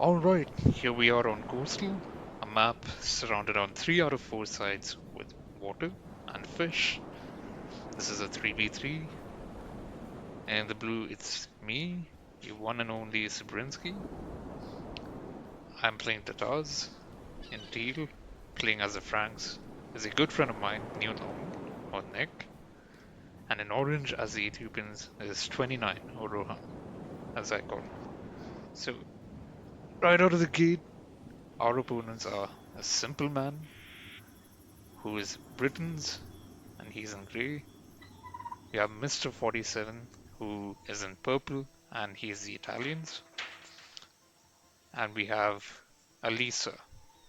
Alright, here we are on Coastal, a map surrounded on 3 out of 4 sides with water and fish. This is a 3v3, and in the blue it's me, your one and only Sabrinsky. I'm playing Tatars. In teal, playing as the Franks, is a good friend of mine, New Normal, or Nick. And in orange, as the Ethiopians, is 29, or Rohan, as I call him. So, right out of the gate, our opponents are a simple man who is Britain's and he's in grey. We have Mr. 47 who is in purple and he's the Italians. And we have Alisa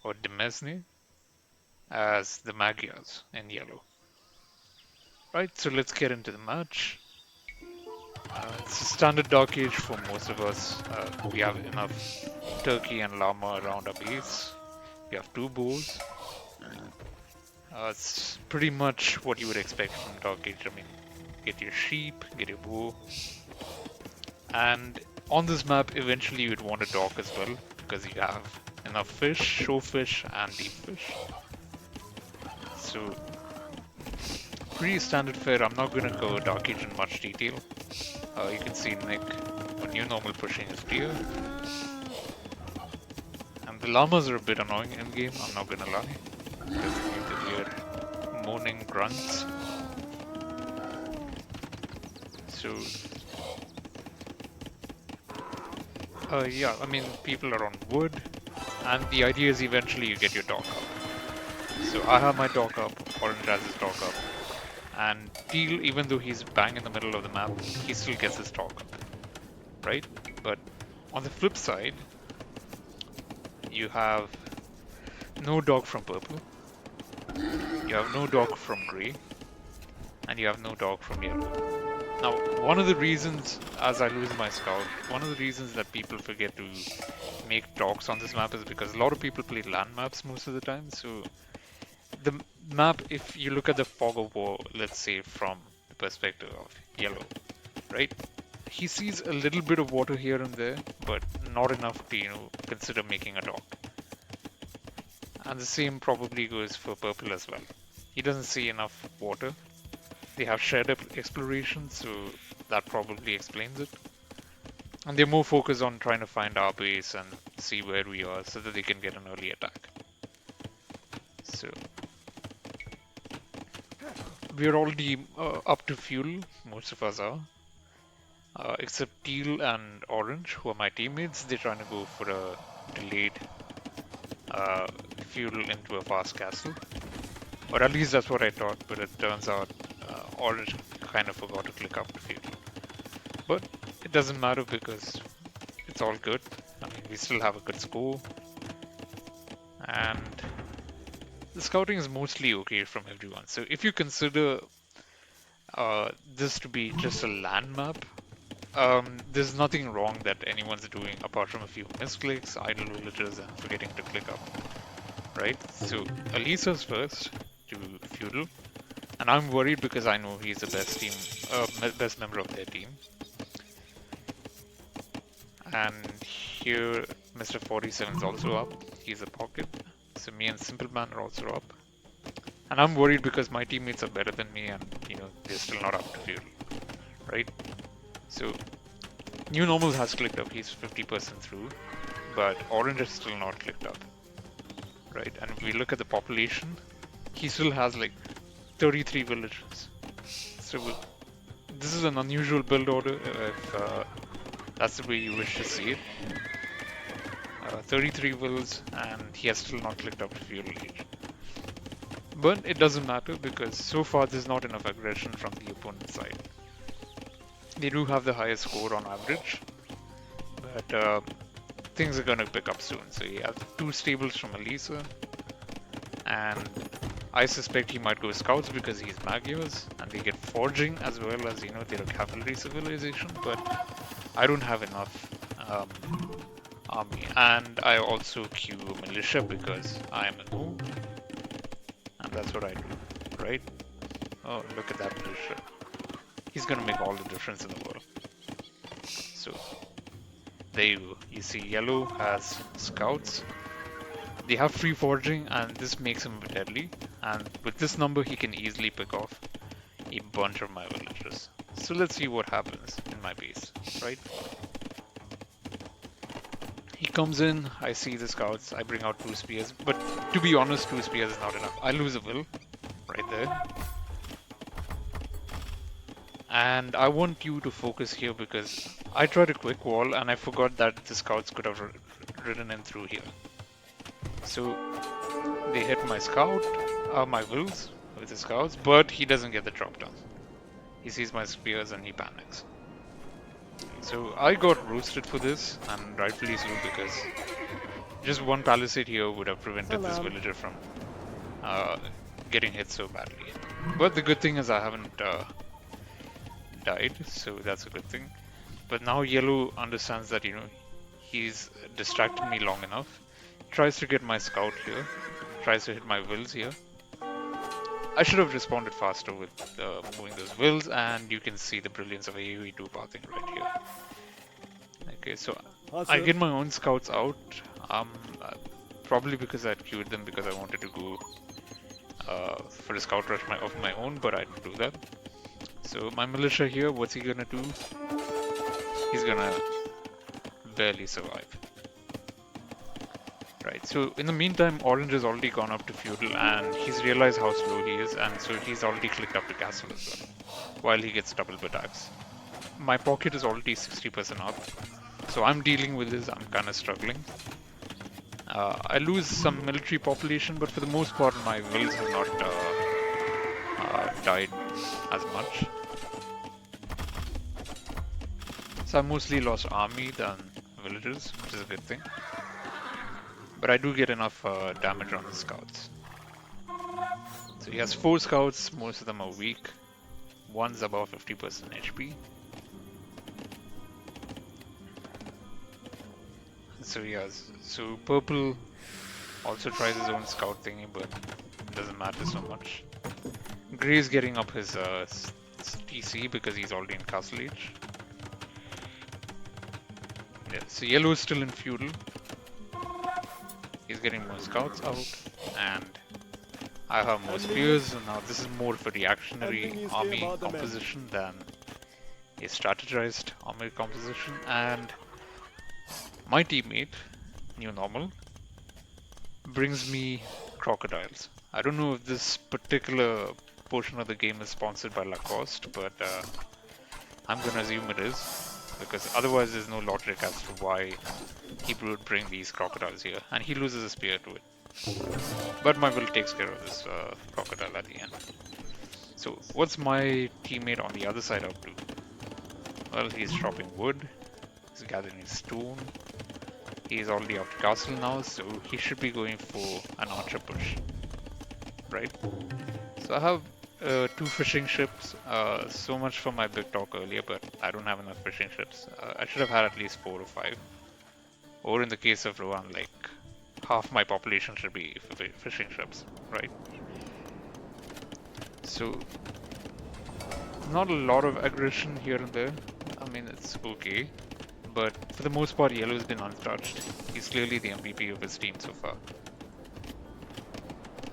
or Demesne as the Magyars in yellow. Right, so let's get into the match. It's a standard dark age for most of us. We have enough turkey and llama around our base. We have 2 bows. It's pretty much what you would expect from dark age. I mean, get your sheep, get your bow, and on this map, eventually you'd want a dock as well because you have enough fish, showfish, and deep fish. So, pretty standard fare. I'm not gonna go Dark Age in much detail. You can see Nick or New Normal pushing his deer. And the llamas are a bit annoying in game, I'm not gonna lie. Because you can hear moaning grunts. So, yeah, I mean, people are on wood, and the idea is eventually you get your dock up. So I have my dock up, Orange has his dock up, and Teal, even though he's bang in the middle of the map, he still gets his dock up, right? But on the flip side, you have no dock from purple, you have no dock from grey, and you have no dock from yellow. Now, one of the reasons, as I lose my scout, one of the reasons that people forget to make docks on this map is because a lot of people play land maps most of the time. So the map, if you look at the fog of war, let's say from the perspective of yellow, right? He sees a little bit of water here and there, but not enough to, consider making a dock. And the same probably goes for purple as well. He doesn't see enough water. They have shared exploration, so that probably explains it. And they're more focused on trying to find our base and see where we are so that they can get an early attack. So we're already up to fuel, most of us are. Except Teal and Orange, who are my teammates, they're trying to go for a delayed uh, fuel into a fast castle. Or at least that's what I thought, but it turns out Orange kind of forgot to click up to fuel. But it doesn't matter because it's all good. I mean, we still have a good score. And the scouting is mostly okay from everyone. So if you consider this to be just a land map, there's nothing wrong that anyone's doing apart from a few misclicks, idle villagers, and forgetting to click up. Right? So Alisa's first to feudal, and I'm worried because I know he's the best member of their team. And here, Mr. 47 is also up. He's a pocket. So me and Simple Man are also up. And I'm worried because my teammates are better than me and, they're still not up to fuel. Right? So, New Normal has clicked up. He's 50% through. But Orange is still not clicked up. Right? And if we look at the population, he still has like 33 villages. So, this is an unusual build order if that's the way you wish to see it. 33 wills, and he has still not clicked up to fuel age. But it doesn't matter because so far there's not enough aggression from the opponent's side. They do have the highest score on average, but things are gonna pick up soon. So he has 2 stables from Elisa, and I suspect he might go scouts because he's Magyars, and they get forging as well as, they're a cavalry civilization, but I don't have enough army, and I also queue militia because I am a noob, and that's what I do, right? Oh, look at that militia. He's gonna make all the difference in the world. So, There you go. You see, yellow has scouts. They have free foraging, and this makes him deadly. And with this number, he can easily pick off a bunch of my villagers. So let's see what happens in my base, right? He comes in, I see the scouts, I bring out 2 spears, but to be honest, 2 spears is not enough. I lose a will right there. And I want you to focus here because I tried a quick wall and I forgot that the scouts could have ridden in through here. So they hit my scout, my wills with the scouts, but he doesn't get the drop down. He sees my spears and he panics. So I got roasted for this, and rightfully so, because just one palisade here would have prevented this villager from uh, getting hit so badly. But the good thing is I haven't died, so that's a good thing. But now yellow understands that, he's distracted me long enough. Tries to get my scout here, tries to hit my wills here. I should have responded faster with moving those wills, and you can see the brilliance of AoE2 pathing right here. Okay, so I get my own scouts out, uh, probably because I queued them because I wanted to go for a scout rush of my own, but I didn't do that. So my militia here, what's he gonna do? He's gonna barely survive. Right, so in the meantime, Orange has already gone up to Feudal and he's realized how slow he is, and so he's already clicked up to Castle as well, while he gets double attacks. My pocket is already 60% up, so I'm dealing with this, I'm kind of struggling. I lose some military population, but for the most part my wills have not died as much. So I mostly lost army than villagers, which is a good thing. But I do get enough damage on the scouts. So he has 4 scouts, most of them are weak. One's above 50% HP. So yeah, so purple also tries his own scout thingy, but it doesn't matter so much. Gray's getting up his TC because he's already in Castle Age. Yeah, so yellow is still in Feudal. He's getting more scouts out, and I have more spears, and now this is more of a reactionary army composition than a strategized army composition. And my teammate, New Normal, brings me crocodiles. I don't know if this particular portion of the game is sponsored by Lacoste, but I'm gonna assume it is, because otherwise there's no logic as to why he would bring these crocodiles here, and he loses a spear to it. But my will takes care of this crocodile at the end. So what's my teammate on the other side up to? Well, he's chopping wood, he's gathering stone, he's already up to castle now, so he should be going for an archer push, right? So I have 2 fishing ships, so much for my big talk earlier, but I don't have enough fishing ships. I should have had at least 4 or 5. Or in the case of Rohan, like half my population should be fishing ships, right? So not a lot of aggression here and there. I mean, it's okay, but for the most part, yellow's been untouched. He's clearly the MVP of his team so far.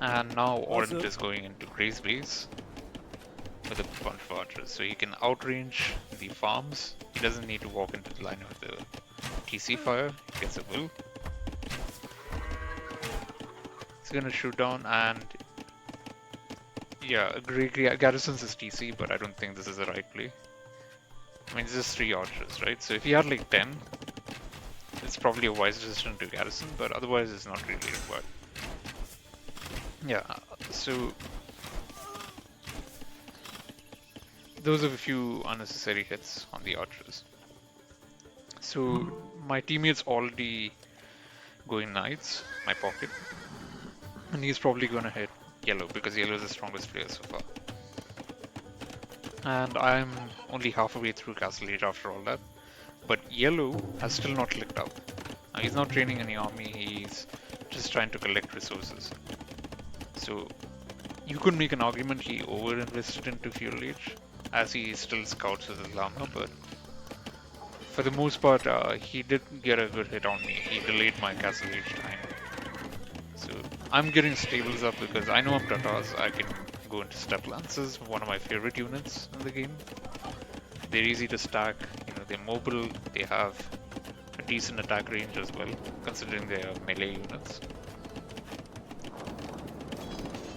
And now orange is going into Gray's base with a bunch of archers, so he can outrange the farms. He doesn't need to walk into the line of the TC fire. He gets a will. He's gonna shoot down, and yeah, Gray garrisons his TC, but I don't think this is the right play. I mean, it's just 3 archers, right? So if he had like 10, it's probably a wise decision to garrison, but otherwise it's not really required. Yeah, so those are a few unnecessary hits on the archers. So my teammate's already going knights, my pocket, and he's probably gonna hit yellow because yellow is the strongest player so far. And I'm only halfway through Castle Age after all that, but yellow has still not clicked up. Now, he's not training any army, he's just trying to collect resources. So you could make an argument he over-invested into Feudal Age, as he still scouts with his llama, but for the most part, he did get a good hit on me. He delayed my castle each time. So I'm getting stables up because I know I'm Tatars. I can go into Step Lances, one of my favorite units in the game. They're easy to stack, they're mobile, they have a decent attack range as well, considering they are melee units.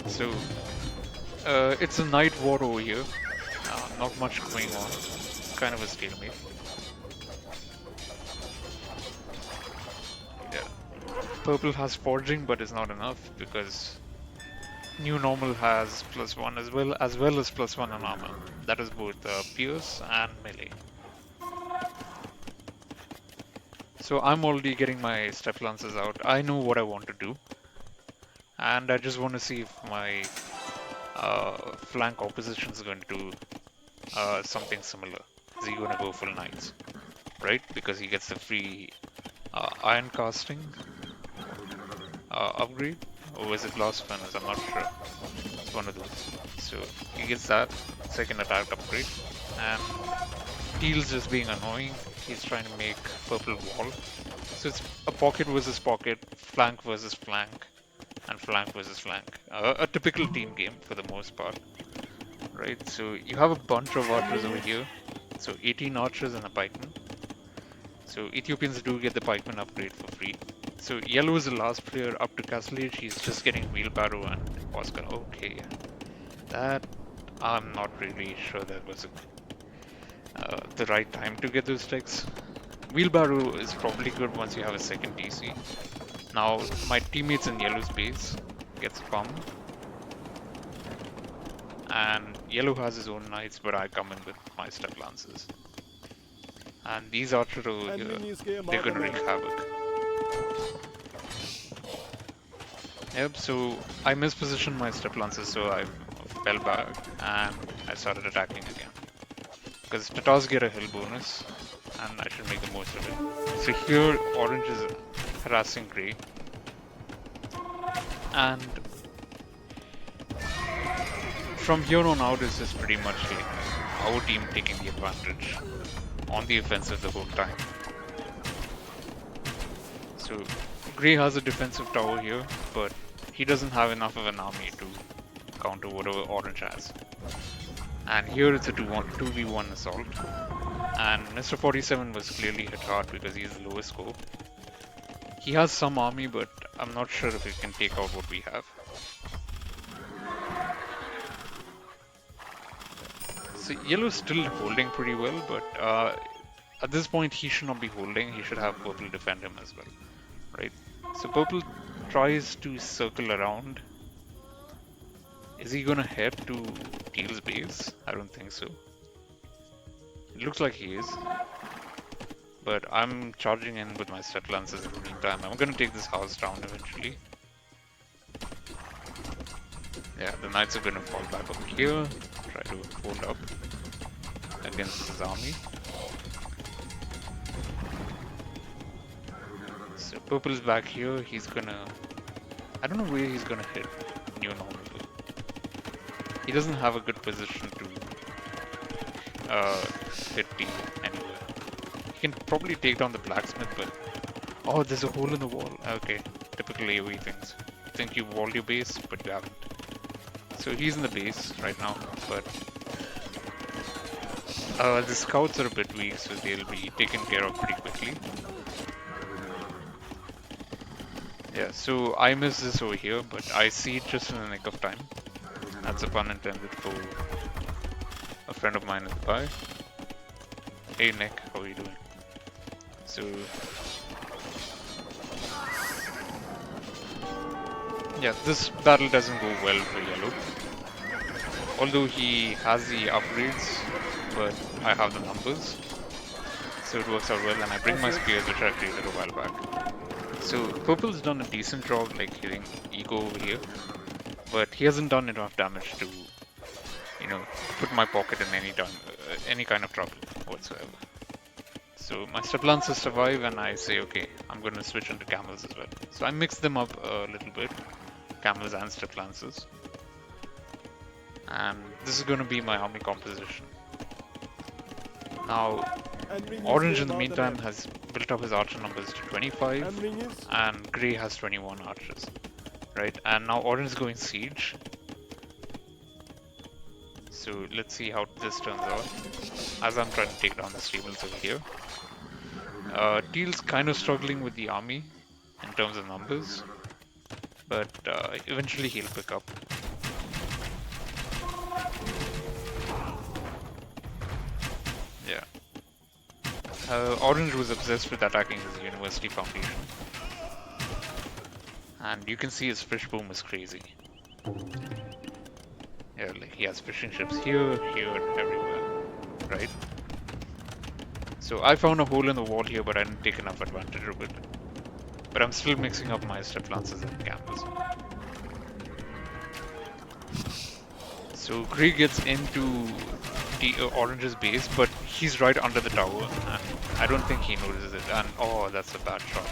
So it's a night war over here. Not much going on. It's kind of a stalemate. Yeah. Purple has forging, but it's not enough because new normal has +1 as well as +1 on armor. That is both pierce and melee. So I'm already getting my step lances out. I know what I want to do, and I just want to see if my flank opposition is going to do something similar. Is he going to go full knights, right? Because he gets the free iron casting upgrade, or is it blast furnace? I'm not sure. It's one of those. So he gets that second attack upgrade, and Teal's just being annoying. He's trying to make purple wall. So it's a pocket versus pocket, flank versus flank, and flank versus flank. A typical team game for the most part, right? So you have a bunch of archers over here. So 18 archers and a pikeman. So Ethiopians do get the pikeman upgrade for free. So yellow is the last player up to castle age. He's just getting wheelbarrow and Oscar. Okay, that I'm not really sure that was the right time to get those decks. Wheelbarrow is probably good once you have a second DC. Now my teammates in yellow's base gets farm, and yellow has his own knights, but I come in with my step lances. And these archers over here, they're gonna wreak havoc. Yep, so I mispositioned my step lances, so I fell back and I started attacking again. Because Tatars get a hill bonus, and I should make the most of it. So here, orange is harassing grey. And from here on out, it's just pretty much like our team taking the advantage on the offensive the whole time. So grey has a defensive tower here, but he doesn't have enough of an army to counter whatever orange has. And here it's a 2v1 assault. And Mr. 47 was clearly hit hard because he's the lowest score. He has some army, but I'm not sure if he can take out what we have. So yellow's still holding pretty well, but at this point he should not be holding. He should have purple defend him as well, right? So purple tries to circle around. Is he gonna head to Teal's base? I don't think so. It looks like he is. But I'm charging in with my step lances in the meantime. I'm gonna take this house down eventually. Yeah, the knights are gonna fall back over here. Try to hold up against his army. So purple's back here. He's gonna... I don't know where he's gonna hit new normal. He doesn't have a good position to hit T anywhere. He can probably take down the blacksmith, but... Oh, there's a hole in the wall. Okay, typical AoE things. You think you walled your base, but you haven't. So he's in the base right now, but... the scouts are a bit weak, so they'll be taken care of pretty quickly. Yeah, so I missed this over here, but I see it just in the nick of time. That's a pun intended for a friend of mine at the bar. Hey Nick, how are you doing? So... yeah, this battle doesn't go well for yellow. Although he has the upgrades, but I have the numbers. So it works out well, and I bring my spears, which I created a while back. So purple's done a decent job like hitting Eco over here. But he hasn't done enough damage to, put my pocket in any kind of trouble whatsoever. So my step lances survive, and I say, okay, I'm going to switch into camels as well. So I mix them up a little bit, camels and step lances. And this is going to be my army composition. Now, Orange, in the meantime, has built up his archer numbers to 25, and Grey has 21 archers, right? And now Orange is going siege. So let's see how this turns out as I'm trying to take down the stables over here. Teal's kind of struggling with the army in terms of numbers, but eventually he'll pick up. Yeah. Orange was obsessed with attacking his university foundation. And you can see his fish boom is crazy. Yeah, like he has fishing ships here, here, and everywhere, right? So I found a hole in the wall here, but I didn't take enough advantage of it. But I'm still mixing up my step lances and campers. So Grey gets into the Orange's base, but he's right under the tower, and I don't think he notices it. And oh, that's a bad shot.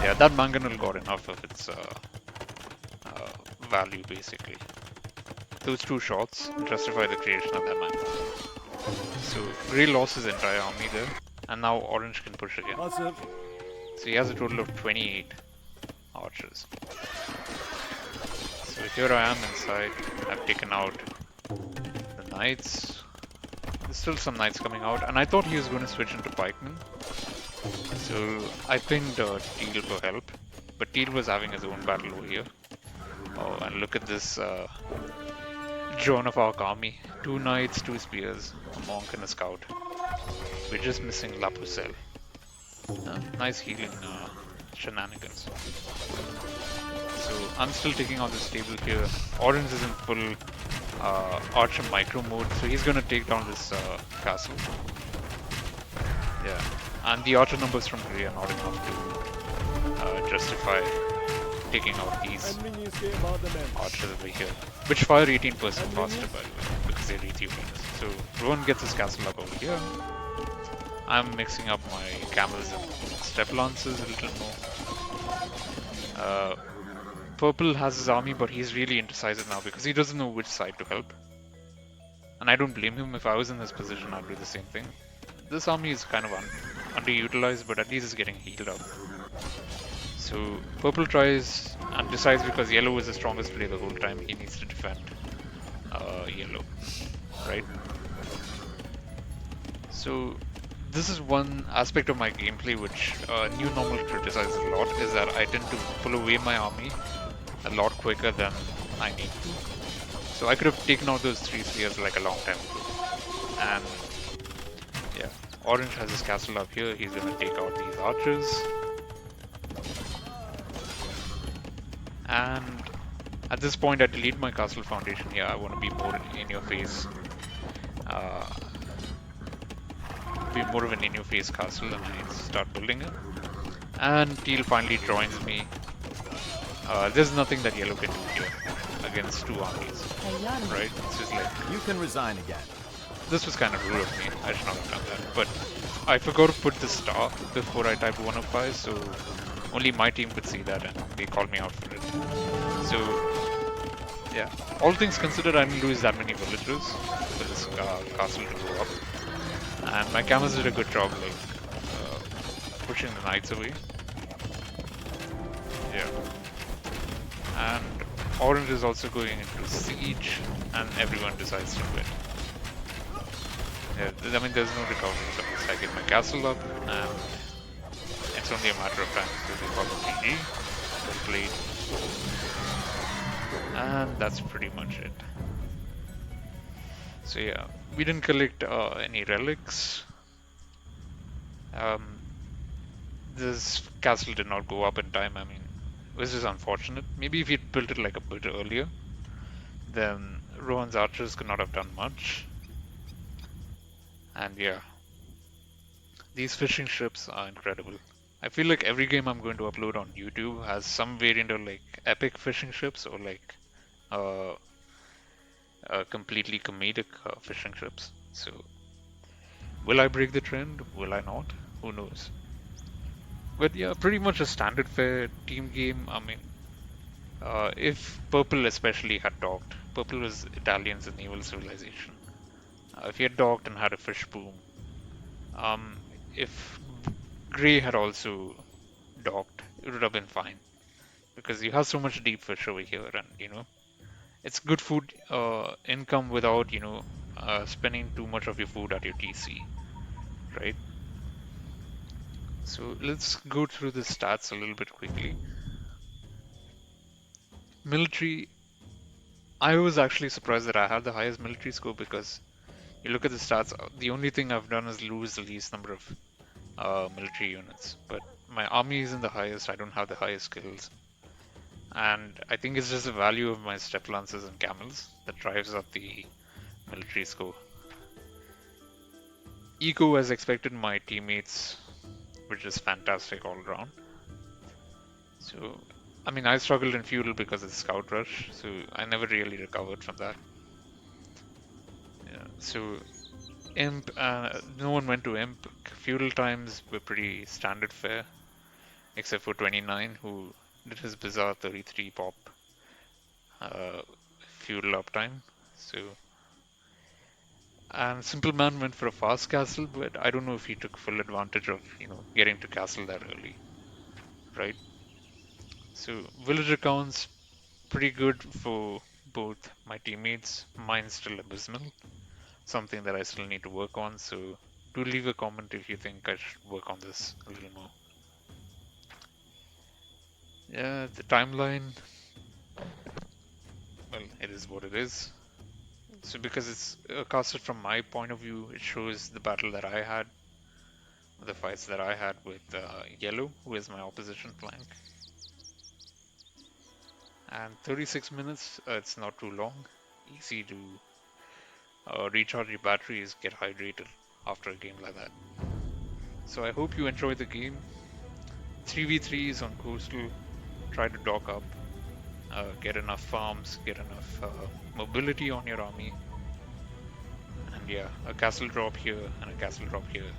Yeah, that mangonel got enough of its value, basically. Those two shots justify the creation of that mangonel. So Grey lost his entire army there, and now Orange can push again. So he has a total of 28 archers. So here I am inside. I've taken out the knights. There's still some knights coming out, and I thought he was going to switch into pikemen. So I pinged Teal for help, but Teal was having his own battle over here. Oh, and look at this Joan of Arc army. 2 knights, 2 spears, a monk and a scout. We're just missing La Pucelle. Nice healing shenanigans. So I'm still taking out this table here. Orange is in full archer micro mode, so he's gonna take down this castle. Yeah, and the archer numbers from Grey are not enough to justify taking out these archers over here, which fire 18% faster, by the way, because they're Ethiopians. So Rowan gets his castle up over here. I'm mixing up my camels and step lances a little more. Purple has his army, but he's really indecisive now because he doesn't know which side to help. And I don't blame him. If I was in this position, I'd do the same thing. This army is kind of underutilized, but at least it's getting healed up. So Purple tries and decides, because Yellow is the strongest player the whole time, he needs to defend Yellow, right? So this is one aspect of my gameplay which New Normal criticizes a lot, is that I tend to pull away my army a lot quicker than I need to. So I could have taken out those 3 spears like a long time ago. And yeah, Orange has his castle up here, he's gonna take out these archers. And at this point I delete my castle foundation here. I want to be more in your face. Be more of an in your face castle, and I start building it. And Teal finally joins me. There's nothing that Yellow can do here against 2 armies. Right? It's just like, you can resign again. This was kind of rude of me. I should not have done that. But I forgot to put the star before I typed 105, so only my team could see that and they called me out for it. So yeah, all things considered, I didn't lose that many villagers for this castle to go up. And my camels did a good job, like pushing the knights away. Yeah. And Orange is also going into siege, and everyone decides to quit. Yeah, I mean, there's no recovery from this. I get my castle up, and it's only a matter of time until they follow GG. Well played. And that's pretty much it. So yeah, we didn't collect any relics. This castle did not go up in time. I mean, which is unfortunate. Maybe if he'd built it like a bit earlier, then Rowan's archers could not have done much. And yeah, these fishing ships are incredible. I feel like every game I'm going to upload on YouTube has some variant of like epic fishing ships or like completely comedic fishing ships. So will I break the trend? Will I not? Who knows? But yeah, pretty much a standard fare team game. I mean, if Purple especially had docked, Purple was Italians in naval civilization. If he had docked and had a fish boom, If Gray had also docked, it would have been fine because you have so much deep fish over here, and it's good food income without spending too much of your food at your TC, right? So let's go through the stats a little bit quickly. Military, I was actually surprised that I had the highest military score because you look at the stats, the only thing I've done is lose the least number of military units. But my army isn't the highest, I don't have the highest skills. And I think it's just the value of my step lances and camels that drives up the military score. Eco, as expected, my teammates were just fantastic all around. So, I mean, I struggled in feudal because of the scout rush, so I never really recovered from that. Yeah. So, imp, no one went to imp. Feudal times were pretty standard fare, except for 29, who did his bizarre 33 pop uh, feudal uptime. So, and Simple Man went for a fast castle, but I don't know if he took full advantage of, getting to castle that early, right? So, villager counts pretty good for both my teammates. Mine's still abysmal, something that I still need to work on. So, do leave a comment if you think I should work on this a little more. Yeah, the timeline, well, it is what it is. So, because it's casted from my point of view, it shows the battle that I had, the fights that I had with Yellow, who is my opposition flank. And 36 minutes, it's not too long. Easy to recharge your batteries, get hydrated after a game like that. So I hope you enjoyed the game. 3v3s on Coastal. Try to dock up, get enough farms, get enough mobility on your army. And yeah, a castle drop here and a castle drop here